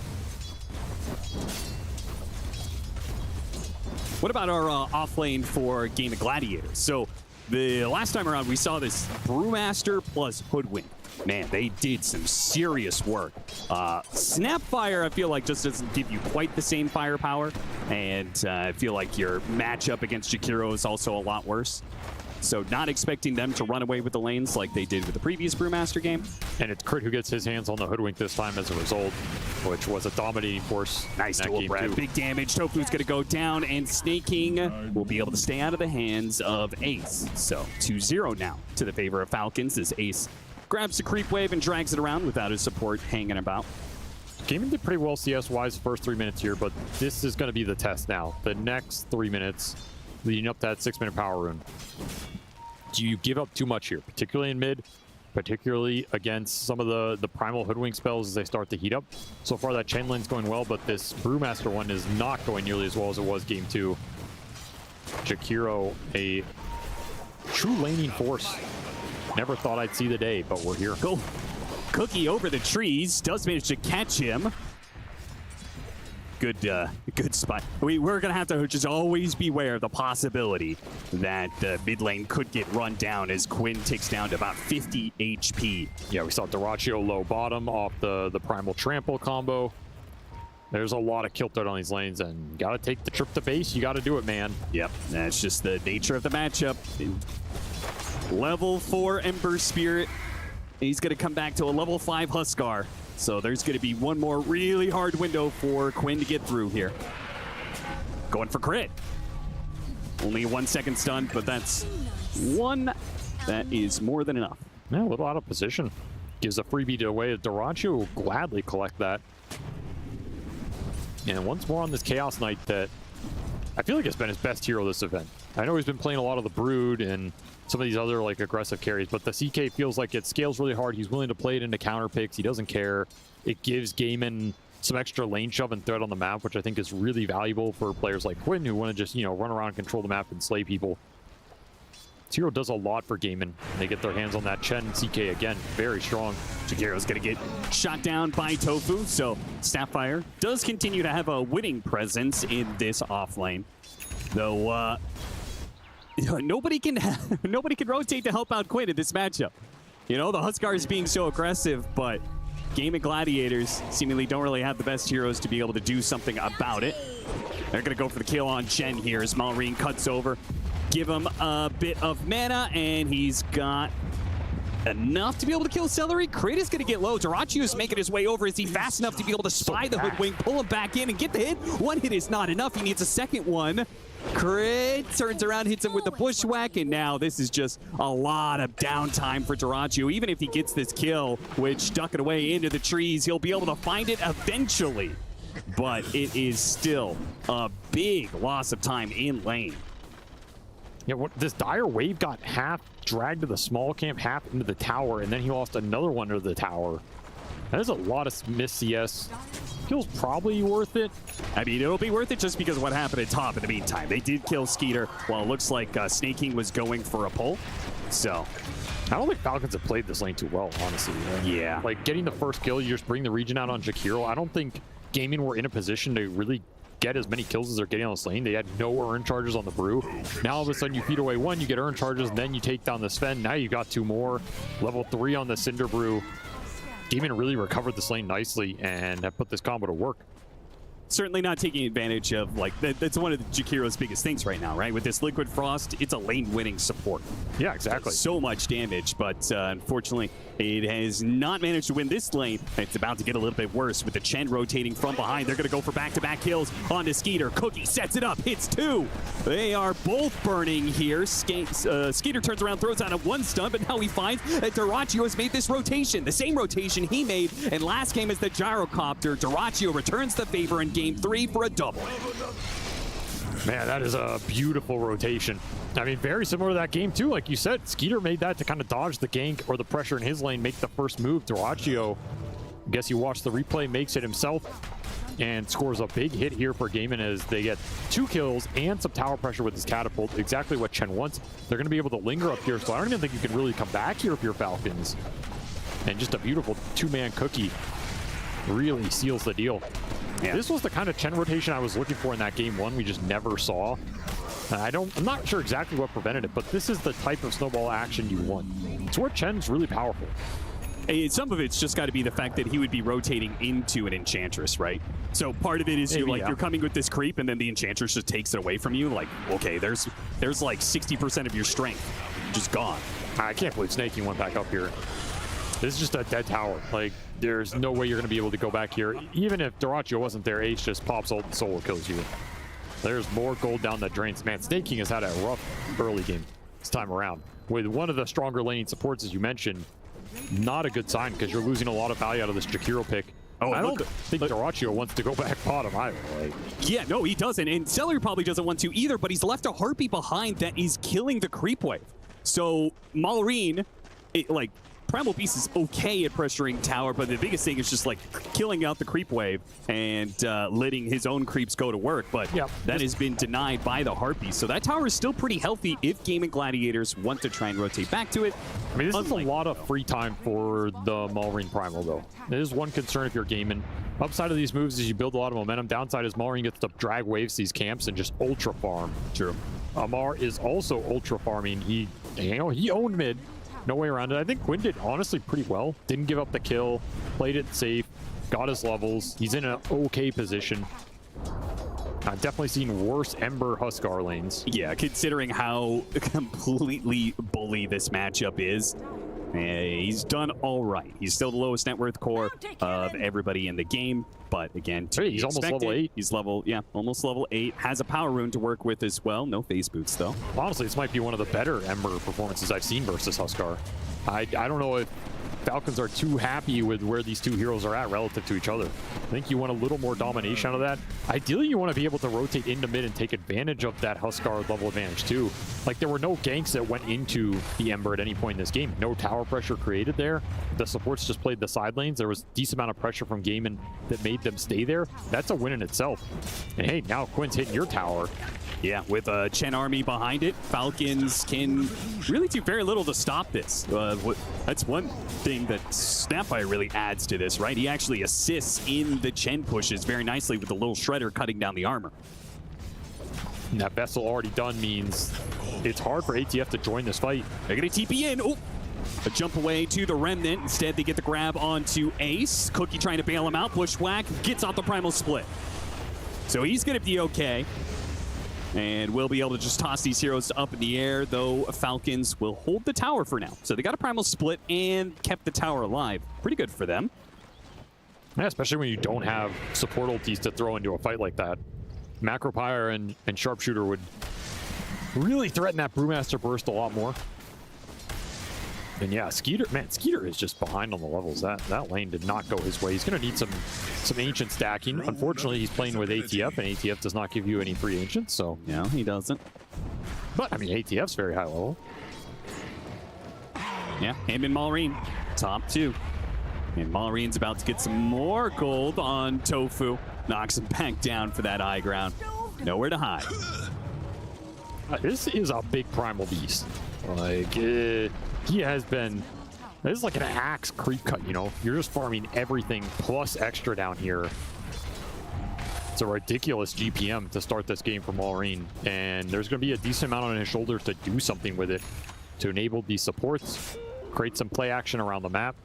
What about our off lane for Game of Gladiators? So the last time around, we saw this Brewmaster plus Hoodwink. Man, they did some serious work. Snapfire, I feel like, just doesn't give you quite the same firepower. And I feel like your matchup against Jakiro is also a lot worse. So not expecting them to run away with the lanes like they did with the previous Brewmaster game. And it's Crit who gets his hands on the Hoodwink this time as a result, which was a dominating force. Nice dual breath. Big damage. Tofu's going to go down, and Snaking will be able to stay out of the hands of Ace. So 2-0 now to the favor of Falcons as Ace grabs the creep wave and drags it around without his support hanging about. Gaming did pretty well CS-wise the first 3 minutes here, but this is going to be the test now. The next 3 minutes leading up to that 6-minute power rune. Do you give up too much here, particularly in mid, particularly against some of the primal Hoodwink spells as they start to heat up? So far that Chen lane's going well, but this Brewmaster one is not going nearly as well as it was game 2. Jakiro, a true laning force. Never thought I'd see the day, but we're here. Go. Cookie over the trees, does manage to catch him. Good spot. We're going to have to just always beware of the possibility that the mid lane could get run down as Quinn takes down to about 50 HP. Yeah, we saw Dyrachyo low bottom off the Primal Trample combo. There's a lot of kill threat on these lanes, and got to take the trip to base. You got to do it, man. Yep, that's just the nature of the matchup. Level 4 Ember Spirit. He's going to come back to a level 5 Huskar. So there's going to be one more really hard window for Quinn to get through here. Going for crit. Only a 1 second stun, but that's one. That is more than enough. Yeah, a little out of position. Gives a freebie away to Dyrachyo, will gladly collect that. And once more on this Chaos Knight that I feel like has been his best hero this event. I know he's been playing a lot of the Brood and some of these other like aggressive carries, but the CK feels like it scales really hard. He's willing to play it into counter picks. He doesn't care. It gives Gaiman some extra lane shove and threat on the map, which I think is really valuable for players like Quinn who want to just, you know, run around, control the map, and slay people. This hero does a lot for Gaiman. They get their hands on that Chen CK again, very strong. Jakiro's going to get shot down by Tofu, so Sapphire does continue to have a winning presence in this off lane. Though, nobody can rotate to help out Quinn in this matchup. You know, the Huskars being so aggressive, but Game of Gladiators seemingly don't really have the best heroes to be able to do something about it. They're going to go for the kill on Chen here as Malrine cuts over. Give him a bit of mana, and he's got enough to be able to kill Celery. Crit is going to get low. Dyrachio's making his way over. Is he fast enough to be able to spy the Hoodwink, pull him back in, and get the hit? One hit is not enough. He needs a second one. Crit turns around, hits him with the bushwhack, and now this is just a lot of downtime for Dyrachio. Even if he gets this kill, which duck it away into the trees, he'll be able to find it eventually. But it is still a big loss of time in lane. Yeah, this dire wave got half dragged to the small camp, half into the tower, and then he lost another one to the tower. That is a lot of missed CS. Feels probably worth it. I mean, it'll be worth it just because of what happened at top in the meantime. They did kill Skeeter while it looks like Snake King was going for a pull. So I don't think Falcons have played this lane too well, honestly. Yeah. Like, getting the first kill, you just bring the region out on Jakiro. I don't think Gaming were in a position to really get as many kills as they're getting on this lane. They had no urn charges on the Brew. Now all of a sudden you feed away one, you get urn charges, and then you take down the Sven. Now you got two more. Level 3 on the Cinder Brew. Gaming really recovered this lane nicely and have put this combo to work. Certainly not taking advantage of, like, that's one of Jakiro's biggest things right now, right? With this Liquid Frost, it's a lane-winning support. Yeah, exactly. So much damage, but unfortunately, it has not managed to win this lane. It's about to get a little bit worse with the Chen rotating from behind. They're going to go for back-to-back kills onto Skeeter. Cookie sets it up, hits two. They are both burning here. Skeeter turns around, throws out a one stun, but now he finds that Dyrachio has made this rotation. The same rotation he made in last game as the Gyrocopter. Dyrachio returns the favor in Game 3 for a double. Man, that is a beautiful rotation. I mean, very similar to that game too. Like you said, Skeeter made that to kind of dodge the gank or the pressure in his lane, make the first move. Dyrachio, I guess you watch the replay, makes it himself and scores a big hit here for Gaiman as they get 2 kills and some tower pressure with his catapult. Exactly what Chen wants. They're going to be able to linger up here, so I don't even think you can really come back here if you're Falcons. And just a beautiful 2-man cookie really seals the deal. Yeah. This was the kind of Chen rotation I was looking for in that game 1 we just never saw. I'm not sure exactly what prevented it, but this is the type of snowball action you want. It's where Chen's really powerful. Some of it's just got to be the fact that he would be rotating into an Enchantress, right? So part of it is you're coming with this creep, and then the Enchantress just takes it away from you. Like, okay, there's like 60% of your strength just gone. I can't believe Snake King went back up here. This is just a dead tower. Like, there's no way you're going to be able to go back here. Even if Dyrachio wasn't there, Ace just pops ult and solo kills you. There's more gold down the drains. Man, Snake King has had a rough early game this time around. With one of the stronger laning supports, as you mentioned, not a good sign because you're losing a lot of value out of this Jakiro pick. Oh, I don't think Dyrachio wants to go back bottom either. Like, yeah, no, he doesn't. And Celery probably doesn't want to either, but he's left a Harpy behind that is killing the creep wave. So Malrine, like, Primal Beast is okay at pressuring tower, but the biggest thing is just like killing out the creep wave and letting his own creeps go to work. But that has been denied by the Harpy. So that tower is still pretty healthy if Gaming Gladiators want to try and rotate back to it. I mean, this is a lot of free time for the Malrine Primal, though. There is one concern if you're gaming. Upside of these moves is you build a lot of momentum. Downside is Malrine gets to drag waves to these camps and just ultra farm. True. Amar is also ultra farming. He owned mid. No way around it. I think Quinn did honestly pretty well. Didn't give up the kill, played it safe, got his levels. He's in an okay position. I've definitely seen worse Ember Huskar lanes. Yeah, considering how completely bully this matchup is. He's done all right. He's still the lowest net worth core of everybody in the game. But again, he's almost level 8. He's almost level 8. Has a power rune to work with as well. No phase boots though. Honestly, this might be one of the better Ember performances I've seen versus Huskar. I don't know if Falcons are too happy with where these two heroes are at relative to each other. I think you want a little more domination out of that. Ideally, you want to be able to rotate into mid and take advantage of that Huskar level advantage too. Like, there were no ganks that went into the Ember at any point in this game. No tower pressure created there. The supports just played the side lanes. There was a decent amount of pressure from Gaimin that made them stay there. That's a win in itself. And hey, now Quinn's hitting your tower. Yeah, with a Chen army behind it, Falcons can really do very little to stop this. That's one thing that Snapfire really adds to this, right? He actually assists in the Chen pushes very nicely with the little shredder cutting down the armor. And that vessel already done means it's hard for ATF to join this fight. They're going to TP in. Oh, a jump away to the Remnant. Instead, they get the grab onto Ace. Cookie trying to bail him out. Bushwhack gets off the Primal Split. So he's going to be okay. And we'll be able to just toss these heroes up in the air, though Falcons will hold the tower for now. So they got a Primal Split and kept the tower alive. Pretty good for them. Yeah, especially when you don't have support ultis to throw into a fight like that. Macropyre and Sharpshooter would really threaten that Brewmaster burst a lot more. And yeah, Skeeter, man, Skeeter is just behind on the levels. That lane did not go his way. He's going to need some ancient stacking. Unfortunately, he's playing with ATF, and ATF does not give you any free ancients, so. No, he doesn't. But, I mean, ATF's very high level. Yeah, him and Malrine, top two. And Malrine's about to get some more gold on Tofu. Knocks him back down for that high ground. Nowhere to hide. This is a big primal beast. Like, he has been... This is like an axe creep cut, you know? You're just farming everything plus extra down here. It's a ridiculous GPM to start this game for Malrine. And there's going to be a decent amount on his shoulders to do something with it. To enable these supports. Create some play action around the map.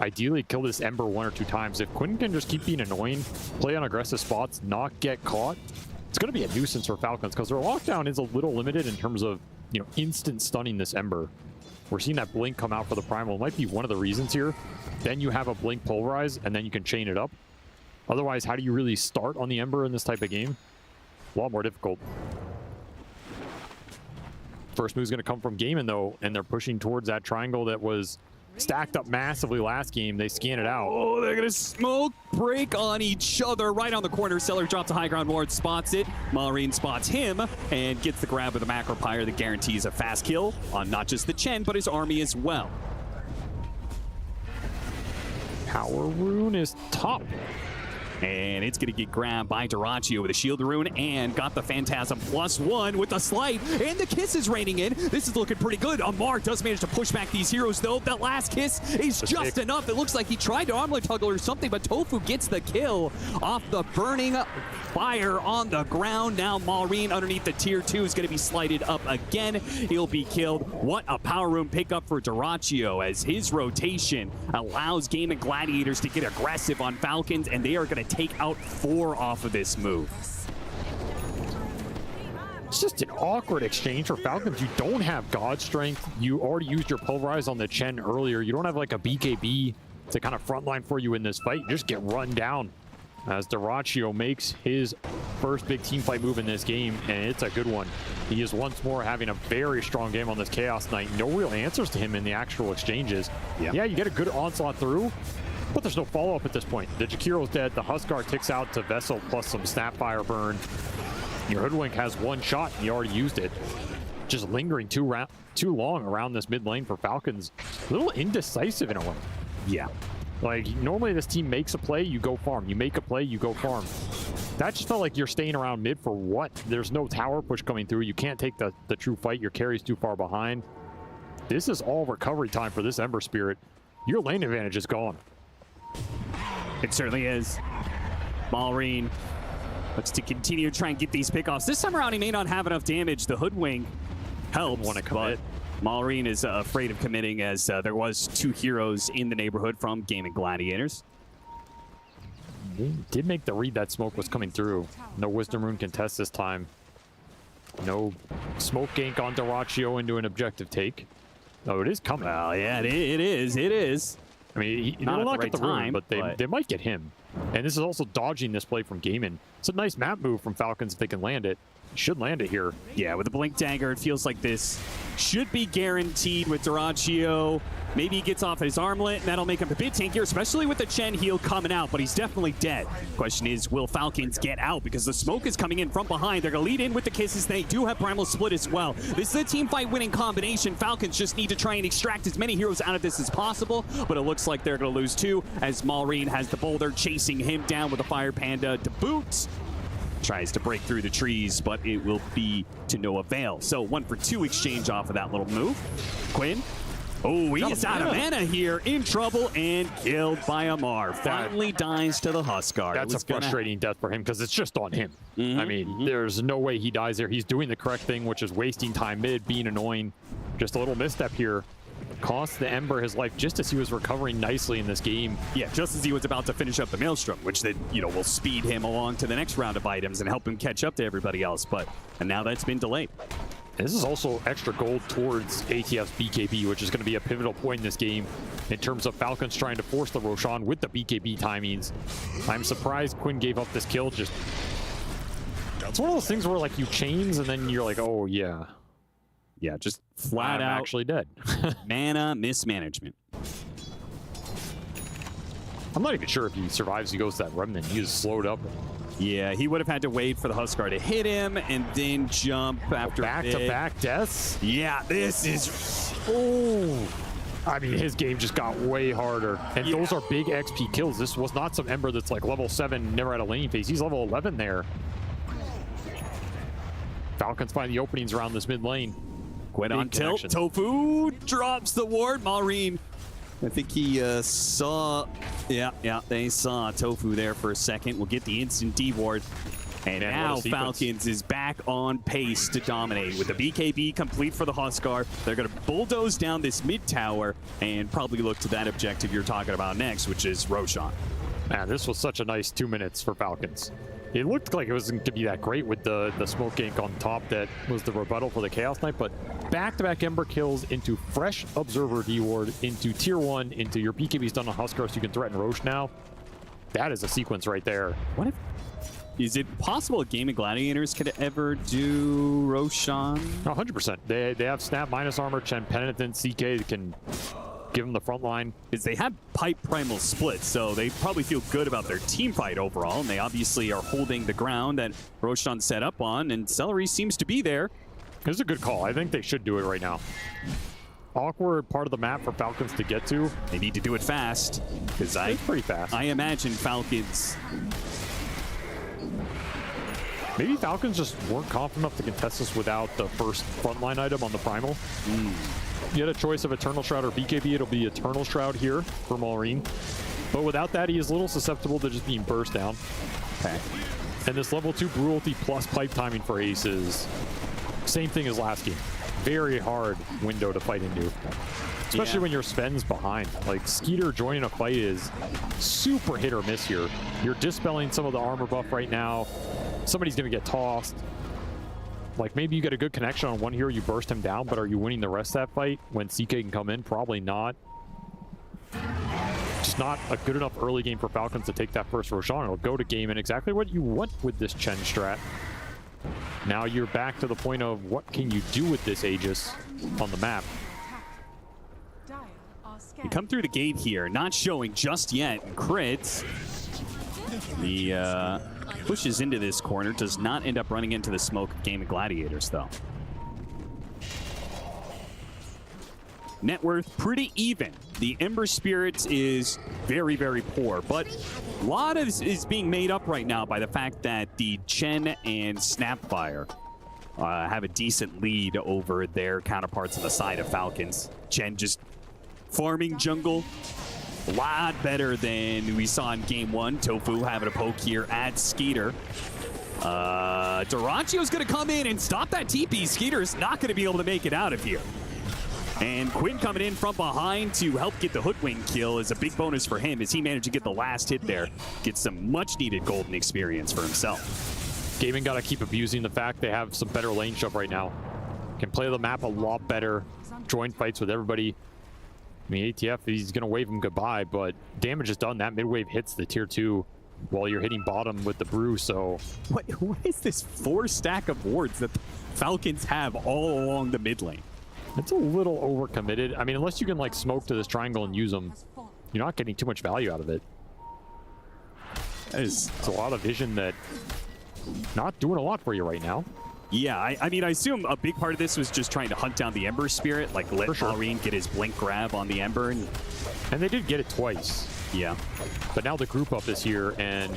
Ideally, kill this Ember 1 or 2 times. If Quinn can just keep being annoying, play on aggressive spots, not get caught, it's going to be a nuisance for Falcons because their lockdown is a little limited in terms of, you know, instant stunning this Ember. We're seeing that blink come out for the Primal. It might be one of the reasons here. Then you have a blink pulverize, and then you can chain it up. Otherwise, how do you really start on the Ember in this type of game? A lot more difficult. First move's going to come from Gaimin, though, and they're pushing towards that triangle that was stacked up massively last game. They scan it out. Oh, they're going to smoke break on each other right on the corner. Seller drops a high ground ward, spots it. Malrine spots him and gets the grab of the Macropyre that guarantees a fast kill on not just the Chen, but his army as well. Power Rune is top. And it's going to get grabbed by Dyrachyo with a shield rune and got the Phantasm +1 with the slight. And the kiss is raining in. This is looking pretty good. Amar does manage to push back these heroes, though. That last kiss is just enough. It looks like he tried to armlet tuggle or something, but Tofu gets the kill off the burning fire on the ground. Now Malrine underneath the tier 2 is going to be slighted up again. He'll be killed. What a power room pickup for Dyrachyo as his rotation allows Gaimin Gladiators to get aggressive on Falcons, and they are going to take out 4 off of this move. It's just an awkward exchange for Falcons. You don't have God Strength. You already used your Pulverize on the Chen earlier. You don't have like a BKB to kind of frontline for you in this fight. You just get run down as Dyrachyo makes his first big team fight move in this game, and it's a good one. He is once more having a very strong game on this Chaos Knight. No real answers to him in the actual exchanges. Yeah, you get a good onslaught through, but there's no follow-up at this point. The Jakiro's dead. The Huskar ticks out to Vessel plus some Snapfire burn. Your Hoodwink has 1 shot, and you already used it. Just lingering too long around this mid lane for Falcons. A little indecisive in a way. Yeah. Like, normally this team makes a play, you go farm. You make a play, you go farm. That just felt like you're staying around mid for what? There's no tower push coming through. You can't take the true fight. Your carry's too far behind. This is all recovery time for this Ember Spirit. Your lane advantage is gone. It certainly is. Malrine looks to continue to try and get these pickoffs. This time around, he may not have enough damage. The Hoodwink helps, want to commit. Malrine is afraid of committing as there was 2 heroes in the neighborhood from Gaimin Gladiators. He did make the read that smoke was coming through. No Wisdom Rune contest this time. No smoke gank on Dyrachyo into an objective take. Oh, it is coming. Well, yeah, it is. I mean, Not they'll at not the get the right rune, time, but they might get him. And this is also dodging this play from Gaimin. It's a nice map move from Falcons if they can land it. Should land it here. Yeah, with the Blink Dagger, it feels like this should be guaranteed with Dyrachyo Maybe he gets off his armlet, and that'll make him a bit tankier, especially with the Chen heal coming out, but he's definitely dead. Question is, will Falcons get out? Because the smoke is coming in from behind. They're going to lead in with the kisses. They do have Primal Split as well. This is a team fight winning combination. Falcons just need to try and extract as many heroes out of this as possible, but it looks like they're going to lose too, as Maureen has the boulder chasing him down with a Fire Panda to boot. Tries to break through the trees, but it will be to no avail. So 1-for-2 exchange off of that little move. Quinn. Oh, he's out of mana here, in trouble, and killed by Amar. Finally dies to the Huskar. That's a frustrating death for him because it's just on him. I mean, there's no way he dies there. He's doing the correct thing, which is wasting time mid, being annoying. Just a little misstep here. Cost the Ember his life just as he was recovering nicely in this game. Yeah, just as he was about to finish up the Maelstrom, which then, will speed him along to the next round of items and help him catch up to everybody else. And now that's been delayed. This is also extra gold towards ATF's BKB, which is going to be a pivotal point in this game in terms of Falcons trying to force the Roshan with the BKB timings. I'm surprised Quinn gave up this kill. It's one of those things where like you chains and then you're like, oh yeah. Yeah, just flat out actually dead. Mana mismanagement. I'm not even sure if he survives. He goes to that remnant. He is slowed up. Yeah, he would have had to wait for the Huskar to hit him and then jump after back-to-back deaths. Yeah, this is... Oh, I mean, his game just got way harder. And those are big XP kills. This was not some Ember that's like level 7, never had a laning phase. He's level 11 there. Falcons find the openings around this mid lane. Quinn on tilt. Tofu drops the ward. Maureen, I think he saw... Yeah, they saw Tofu there for a second. We'll get the instant D ward. And now Falcons is back on pace to dominate. With the BKB complete for the Huskar, they're going to bulldoze down this mid tower and probably look to that objective you're talking about next, which is Roshan. Man, this was such a nice 2 minutes for Falcons. It looked like it wasn't going to be that great with the smoke gank on top that was the rebuttal for the Chaos Knight, but back-to-back Ember kills into fresh Observer D-Ward, into Tier 1, into your BKB's done on Huskar so you can threaten Roche now. That is a sequence right there. What if... Is it possible Game of Gladiators could ever do Roshan? 100%. They have Snap minus armor, Chen Penitent, CK can give them the front line. Is they have Pipe Primal Split, so they probably feel good about their team fight overall, and they obviously are holding the ground that Roshan set up on, and Celery seems to be there. This is a good call. I think they should do it right now. Awkward part of the map for Falcons to get to. They need to do it fast, because it's pretty fast. I imagine Falcons... Maybe Falcons just weren't confident enough to contest this without the first frontline item on the Primal. You had a choice of Eternal Shroud or BKB. It'll be Eternal Shroud here for Maureen. But without that, he is a little susceptible to just being burst down. Okay. And this level 2 Brew ulti plus pipe timing for Ace is same thing as last game. Very hard window to fight into. Especially when your Sven's behind. Like, Skeeter joining a fight is super hit or miss here. You're dispelling some of the armor buff right now. Somebody's going to get tossed. Like, maybe you get a good connection on one hero, you burst him down, but are you winning the rest of that fight when CK can come in? Probably not. Just not a good enough early game for Falcons to take that first Roshan. It'll go to game and exactly what you want with this Chen strat. Now you're back to the point of what can you do with this Aegis on the map. You come through the gate here, not showing just yet. And crits. The pushes into this corner, does not end up running into the smoke of Game of Gladiators, though. Net worth pretty even. The Ember Spirits is very, very poor, but a lot of is being made up right now by the fact that the Chen and Snapfire have a decent lead over their counterparts on the side of Falcons. Chen just farming jungle. A lot better than we saw in game 1. Tofu having a poke here at Skeeter. Duracchio's going to come in and stop that TP. Skeeter is not going to be able to make it out of here. And Quinn coming in from behind to help get the Hoodwink kill is a big bonus for him as he managed to get the last hit there. Get some much-needed golden experience for himself. Gaming got to keep abusing the fact they have some better lane shove right now. Can play the map a lot better. Join fights with everybody. I mean, ATF, he's going to wave him goodbye, but damage is done. That mid-wave hits the tier 2 while you're hitting bottom with the brew, so... What is this 4 stack of wards that the Falcons have all along the mid lane? It's a little overcommitted. I mean, unless you can like smoke to this triangle and use them, you're not getting too much value out of it. It's a lot of vision that not doing a lot for you right now. Yeah, I mean, I assume a big part of this was just trying to hunt down the Ember Spirit, like let Malrine get his blink grab on the Ember. And they did get it twice. Yeah. But now the group up is here, and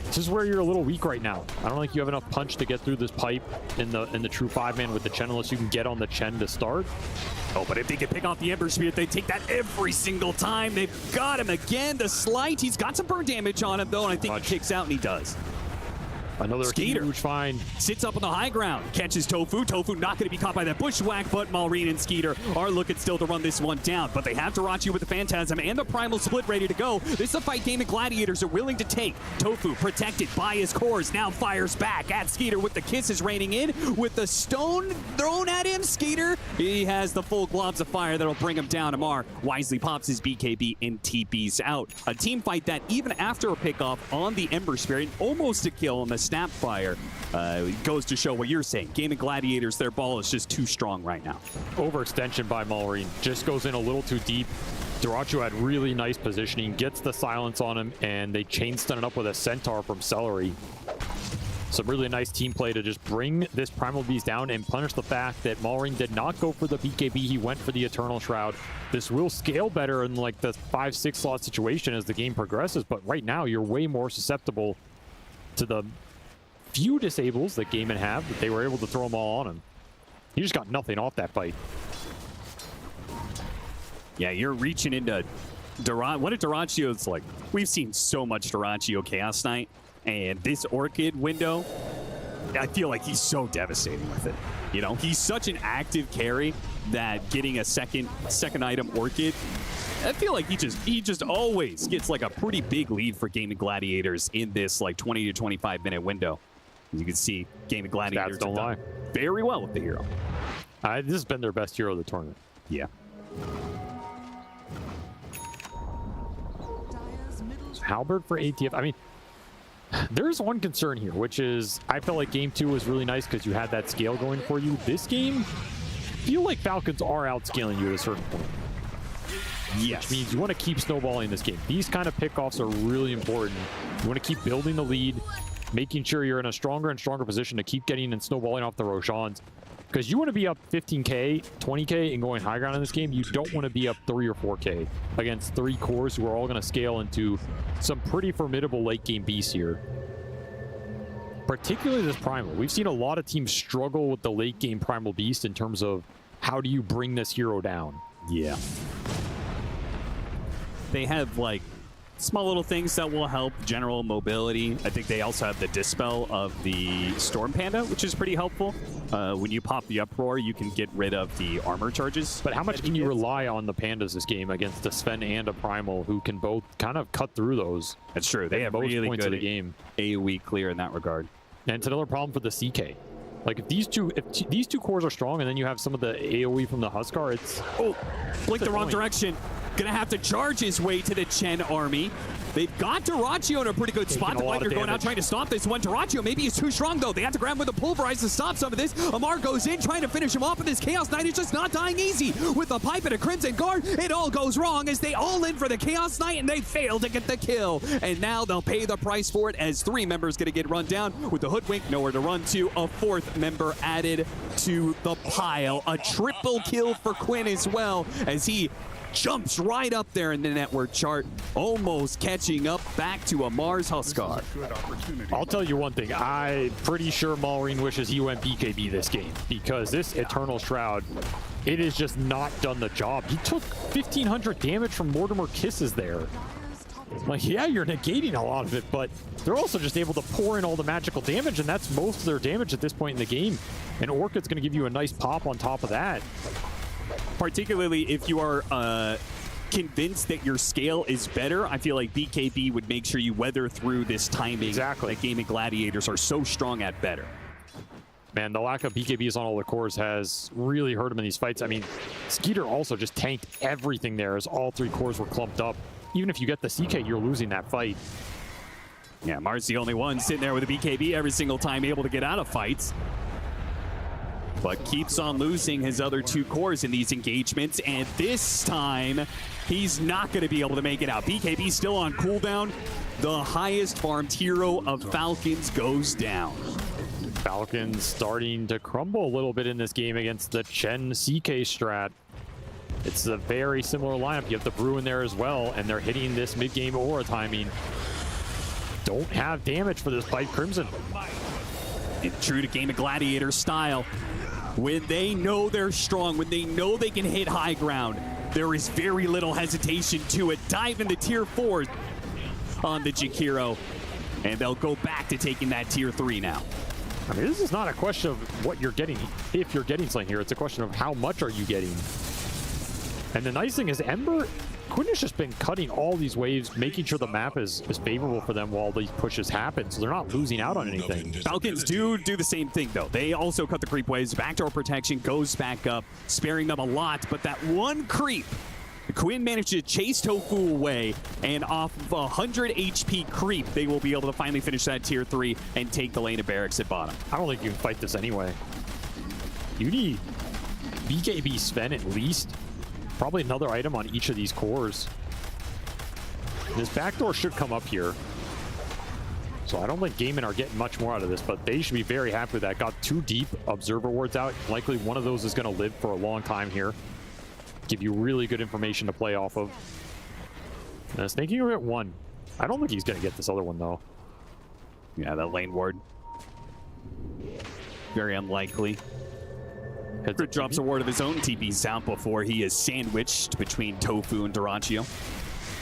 this is where you're a little weak right now. I don't think you have enough punch to get through this pipe in the true 5-man with the Chen, unless you can get on the Chen to start. Oh, but if they can pick off the Ember Spirit, they take that every single time. They've got him again. The slight. He's got some burn damage on him, though, and I think he kicks out, and he does. Another Skeeter huge find. Sits up on the high ground, catches Tofu. Tofu not going to be caught by that bushwhack, but Malrine and Skeeter are looking still to run this one down. But they have Dyrachyo with the Phantasm and the Primal Split ready to go. This is a fight Game of Gladiators are willing to take. Tofu, protected by his cores, now fires back at Skeeter with the kisses raining in. With the stone thrown at him, Skeeter, he has the full globs of fire that'll bring him down. Amar wisely pops his BKB and TP's out. A team fight that even after a pickoff on the Ember Spirit, almost a kill on the Snapfire, goes to show what you're saying. Game of Gladiators, their ball is just too strong right now. Overextension by Malrine. Just goes in a little too deep. Dyrachyo had really nice positioning, gets the silence on him, and they chain stun it up with a Centaur from Celery. Some really nice team play to just bring this Primal Beast down and punish the fact that Malrine did not go for the BKB. He went for the Eternal Shroud. This will scale better in like the 5-6 slot situation as the game progresses, but right now you're way more susceptible to the few disables that Gaiman have, that they were able to throw them all on him. He just got nothing off that fight. Yeah, you're reaching into what a Dyrachyo's like. We've seen so much Dyrachyo Chaos Knight, and this Orchid window, I feel like he's so devastating with it. You know, he's such an active carry that getting a second item Orchid, I feel like he just always gets like a pretty big lead for Game of Gladiators in this like 20 to 25 minute window. As you can see, Game of Gladiators don't lie. Very well with the hero. This has been their best hero of the tournament. Yeah. Halberd for ATF. I mean, there's one concern here, which is I felt like game 2 was really nice because you had that scale going for you. This game, I feel like Falcons are outscaling you at a certain point. Yes. Which means you want to keep snowballing this game. These kind of pickoffs are really important. You want to keep building the lead, making sure you're in a stronger and stronger position to keep getting and snowballing off the Roshans. Because you want to be up 15k, 20k, and going high ground in this game. You don't want to be up 3 or 4k against 3 cores who are all going to scale into some pretty formidable late game beasts here. Particularly this Primal. We've seen a lot of teams struggle with the late game Primal Beast in terms of how do you bring this hero down. Yeah. They have like small little things that will help general mobility. I think they also have the dispel of the Storm Panda, which is pretty helpful. When you pop the Uproar, you can get rid of the armor charges. But how much can you rely on the Pandas this game against a Sven and a Primal who can both kind of cut through those? That's true. They have most really points good of the game. AoE clear in that regard. And it's another problem for the CK. Like if these two cores are strong and then you have some of the AoE from the Huskar, it's blink the wrong direction. Gonna have to charge his way to the Chen army. They've got Dyrachyo in a pretty good spot. The Lightner going out trying to stop this one. Dyrachyo maybe he's too strong though. They have to grab him with a Pulverize to stop some of this. Amar goes in trying to finish him off, and this Chaos Knight is just not dying easy. With a pipe and a Crimson Guard, it all goes wrong as they all in for the Chaos Knight and they fail to get the kill. And now they'll pay the price for it as 3 members gonna get run down with the Hoodwink nowhere to run to. A 4th member added to the pile. A triple kill for Quinn as well as he jumps right up there in the network chart, almost catching up back to Amar's Huskar. I'll tell you one thing. I'm pretty sure Malrine wishes he went BKB this game because this Eternal Shroud, it has just not done the job. He took 1,500 damage from Mortimer Kisses there. Like, yeah, you're negating a lot of it, but they're also just able to pour in all the magical damage, and that's most of their damage at this point in the game. And Orchid's going to give you a nice pop on top of that. Particularly if you are convinced that your scale is better, I feel like BKB would make sure you weather through this timing. Exactly. That Game of Gladiators are so strong at better. Man, the lack of BKBs on all the cores has really hurt him in these fights. I mean, Skeeter also just tanked everything there as all 3 cores were clumped up. Even if you get the CK, you're losing that fight. Yeah, Mar's the only one sitting there with a BKB every single time able to get out of fights. but keeps on losing his other 2 cores in these engagements, and this time he's not going to be able to make it out. BKB still on cooldown. The highest farmed hero of Falcons goes down. Falcons starting to crumble a little bit in this game against the Chen CK strat. It's a very similar lineup. You have the Brew in there as well, and they're hitting this mid-game aura timing. Don't have damage for this Bite Crimson. And true to Game of Gladiator style, when they know they're strong, when they know they can hit high ground, there is very little hesitation to it. Dive into tier 4 on the Jakiro, and they'll go back to taking that tier 3 now. I mean, this is not a question of what you're getting, if you're getting something here. It's a question of how much are you getting. And the nice thing is Ember, Quinn has just been cutting all these waves, making sure the map is favorable for them while these pushes happen, so they're not losing out on anything. Falcons do the same thing, though. They also cut the creep waves. Backdoor protection goes back up, sparing them a lot, but that one creep, Quinn managed to chase Tofu away, and off of 100 HP creep, they will be able to finally finish that tier 3 and take the lane of barracks at bottom. I don't think you can fight this anyway. You need BKB Sven at least. Probably another item on each of these cores. This backdoor should come up here. So I don't think Gaiman are getting much more out of this, but they should be very happy with that. Got 2 deep observer wards out. Likely one of those is going to live for a long time here. Give you really good information to play off of. And Snaking are at 1. I don't think he's going to get this other one, though. Yeah, that lane ward. Very unlikely. Headset drops a ward of his own, TP's out before he is sandwiched between Tofu and Duraccio.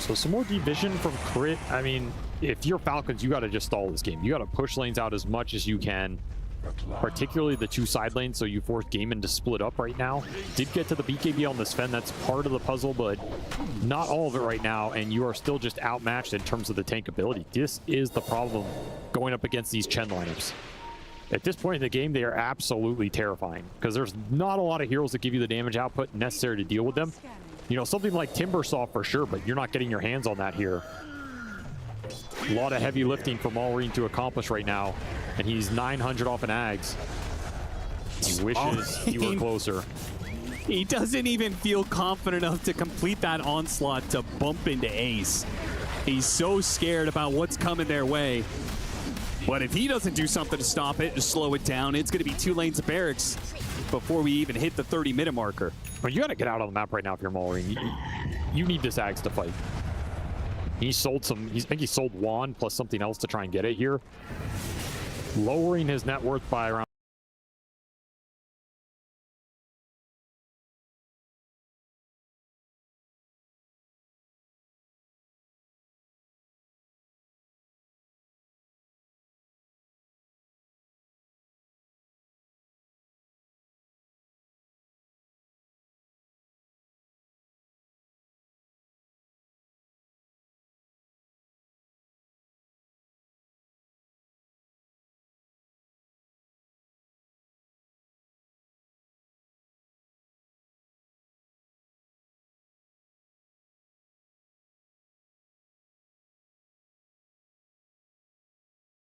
So some more deep vision from Crit. I mean, if you're Falcons, you got to just stall this game. You got to push lanes out as much as you can, particularly the 2 side lanes, so you force Gaiman to split up right now. Did get to the BKB on the Sven. That's part of the puzzle, but not all of it right now, and you are still just outmatched in terms of the tank ability. This is the problem going up against these Chen lineups. At this point in the game, they are absolutely terrifying because there's not a lot of heroes that give you the damage output necessary to deal with them. You know, something like Timbersaw for sure, but you're not getting your hands on that here. A lot of heavy lifting for Maureen to accomplish right now, and he's 900 off an Ags. He wishes he were closer. He doesn't even feel confident enough to complete that onslaught to bump into Ace. He's so scared about what's coming their way. But if he doesn't do something to stop it, to slow it down, it's going to be 2 lanes of barracks before we even hit the 30-minute marker. Well, you got to get out on the map right now if you're Maureen. You need this Axe to fight. He sold some, I think he sold Wand plus something else to try and get it here. Lowering his net worth by around